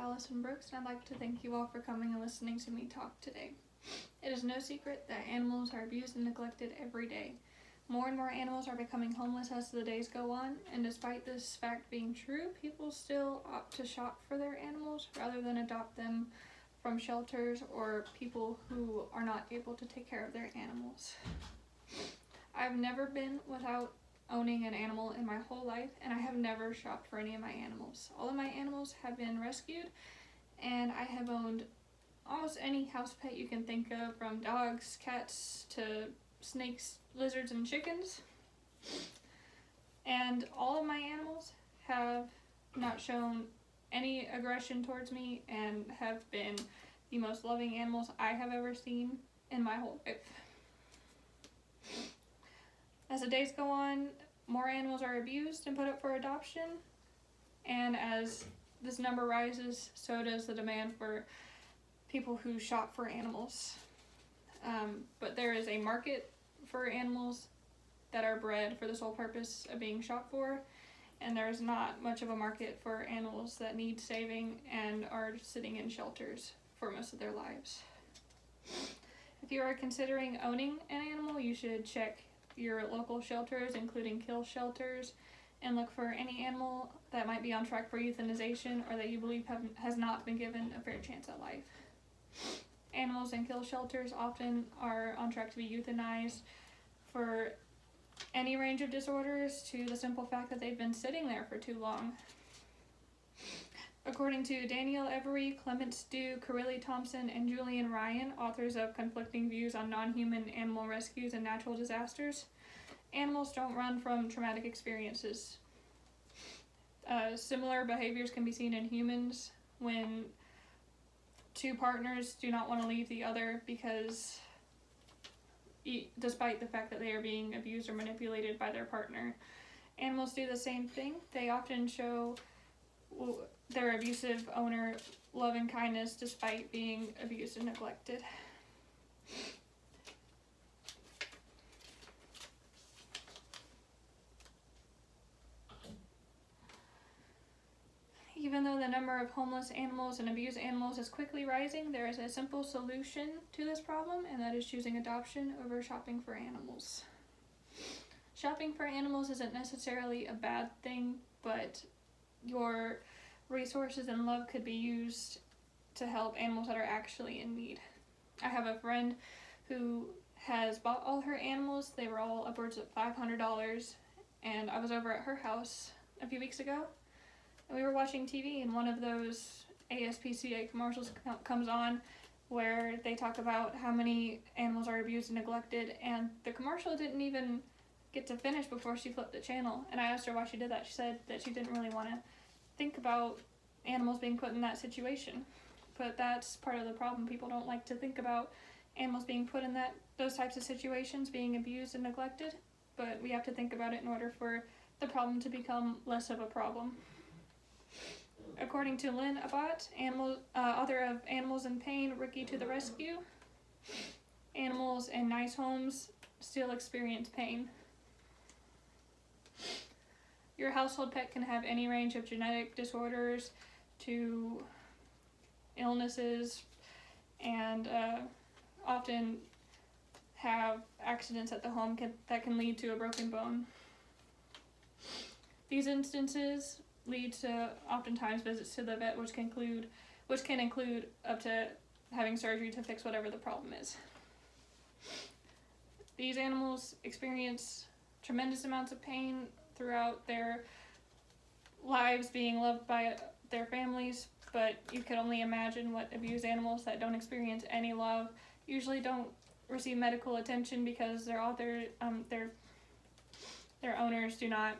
Allison Brooks, and I'd like to thank you all for coming and listening to me talk today. It is no secret that animals are abused and neglected every day. More and more animals are becoming homeless as the days go on, and despite this fact being true, people still opt to shop for their animals rather than adopt them from shelters or people who are not able to take care of their animals. I've never been without owning an animal in my whole life, and I have never shopped for any of my animals. All of my animals have been rescued, and I have owned almost any house pet you can think of, from dogs, cats, to snakes, lizards, and chickens. And all of my animals have not shown any aggression towards me and have been the most loving animals I have ever seen in my whole life. As the days go on, more animals are abused and put up for adoption, and as this number rises, so does the demand for people who shop for animals. But there is a market for animals that are bred for the sole purpose of being shopped for, and there's not much of a market for animals that need saving and are sitting in shelters for most of their lives. If you are considering owning an animal, you should check your local shelters, including kill shelters, and look for any animal that might be on track for euthanization or that you believe has not been given a fair chance at life. Animals in kill shelters often are on track to be euthanized for any range of disorders, to the simple fact that they've been sitting there for too long. According to Danielle Every, Clement Stu, Carilli Thompson, and Julian Ryan, authors of Conflicting Views on Non-Human Animal Rescues and Natural Disasters, animals don't run from traumatic experiences. Similar behaviors can be seen in humans when two partners do not want to leave the other because, despite the fact that they are being abused or manipulated by their partner. Animals do the same thing. They often show their abusive owner love and kindness despite being abused and neglected. Even though the number of homeless animals and abused animals is quickly rising, there is a simple solution to this problem, and that is choosing adoption over shopping for animals. Shopping for animals isn't necessarily a bad thing, but your resources and love could be used to help animals that are actually in need. I have a friend who has bought all her animals. They were all upwards of $500, and I was over at her house a few weeks ago, and we were watching TV, and one of those ASPCA commercials comes on where they talk about how many animals are abused and neglected, and the commercial didn't even get to finish before she flipped the channel. And I asked her why she did that. She said that she didn't really want to think about animals being put in that situation. But that's part of the problem. People don't like to think about animals being put in those types of situations, being abused and neglected. But we have to think about it in order for the problem to become less of a problem. According to Lynn Abbott, author of Animals in Pain, Rookie to the Rescue, animals in nice homes still experience pain. Your household pet can have any range of genetic disorders to illnesses, and often have accidents at the home that can lead to a broken bone. These instances lead to oftentimes visits to the vet, which can include up to having surgery to fix whatever the problem is. These animals experience tremendous amounts of pain throughout their lives, being loved by their families, but you can only imagine what abused animals that don't experience any love usually don't receive medical attention because their owners do not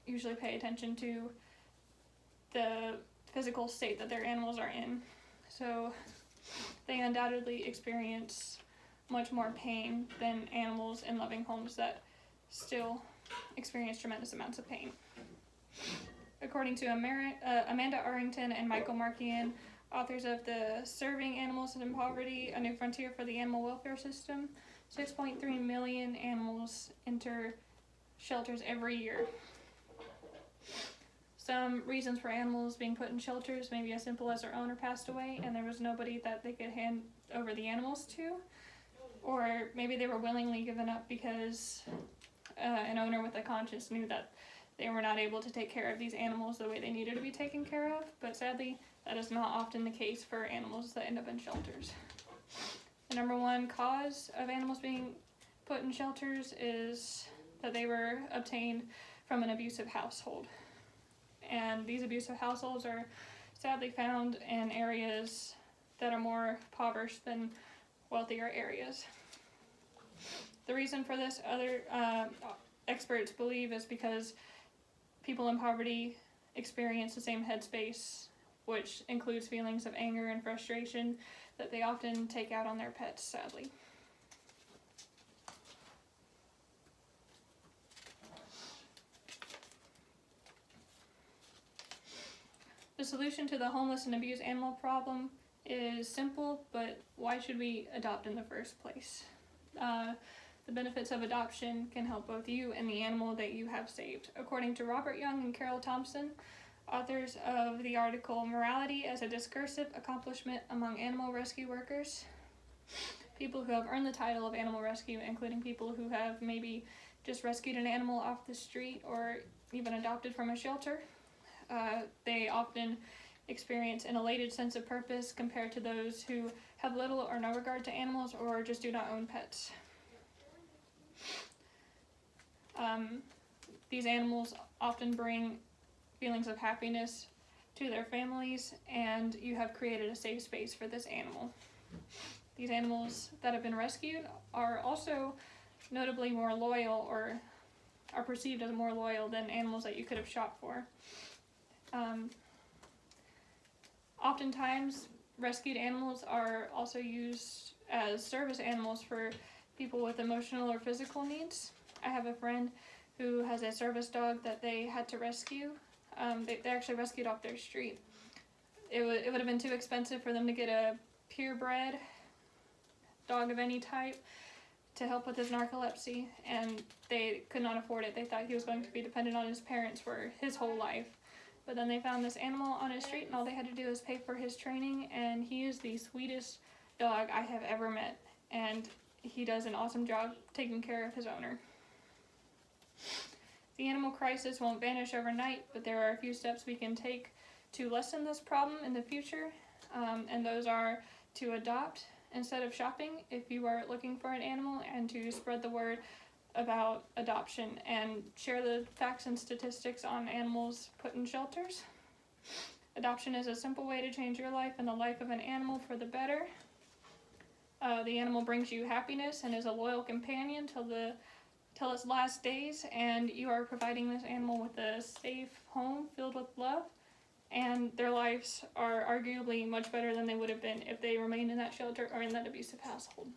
usually pay attention to the physical state that their animals are in. So they undoubtedly experience much more pain than animals in loving homes that still experience tremendous amounts of pain. According to Amanda Arrington and Michael Markian, authors of the Serving Animals in Poverty, A New Frontier for the Animal Welfare System, 6.3 million animals enter shelters every year. Some reasons for animals being put in shelters may be as simple as their owner passed away and there was nobody that they could hand over the animals to, or maybe they were willingly given up because an owner with a conscience knew that they were not able to take care of these animals the way they needed to be taken care of, but sadly that is not often the case for animals that end up in shelters. The number one cause of animals being put in shelters is that they were obtained from an abusive household. And these abusive households are sadly found in areas that are more impoverished than wealthier areas. The reason for this, other experts believe, is because people in poverty experience the same headspace, which includes feelings of anger and frustration that they often take out on their pets, sadly. The solution to the homeless and abused animal problem is simple, but why should we adopt in the first place? The benefits of adoption can help both you and the animal that you have saved. According to Robert Young and Carol Thompson, authors of the article Morality as a Discursive Accomplishment Among Animal Rescue Workers, people who have earned the title of animal rescue, including people who have maybe just rescued an animal off the street or even adopted from a shelter, they often experience an elated sense of purpose compared to those who have little or no regard to animals or just do not own pets. These animals often bring feelings of happiness to their families, and you have created a safe space for this animal. These animals that have been rescued are also notably more loyal, or are perceived as more loyal than animals that you could have shopped for. Oftentimes, rescued animals are also used as service animals for people with emotional or physical needs. I have a friend who has a service dog that they had to rescue. They actually rescued off their street. It would have been too expensive for them to get a purebred dog of any type to help with his narcolepsy, and they could not afford it. They thought he was going to be dependent on his parents for his whole life. But then they found this animal on his street, and all they had to do was pay for his training, and he is the sweetest dog I have ever met, and he does an awesome job taking care of his owner. The animal crisis won't vanish overnight, but there are a few steps we can take to lessen this problem in the future, and those are to adopt instead of shopping if you are looking for an animal, and to spread the word about adoption and share the facts and statistics on animals put in shelters. Adoption is a simple way to change your life and the life of an animal for the better. The animal brings you happiness and is a loyal companion till its last days, and you are providing this animal with a safe home filled with love, and their lives are arguably much better than they would have been if they remained in that shelter or in that abusive household.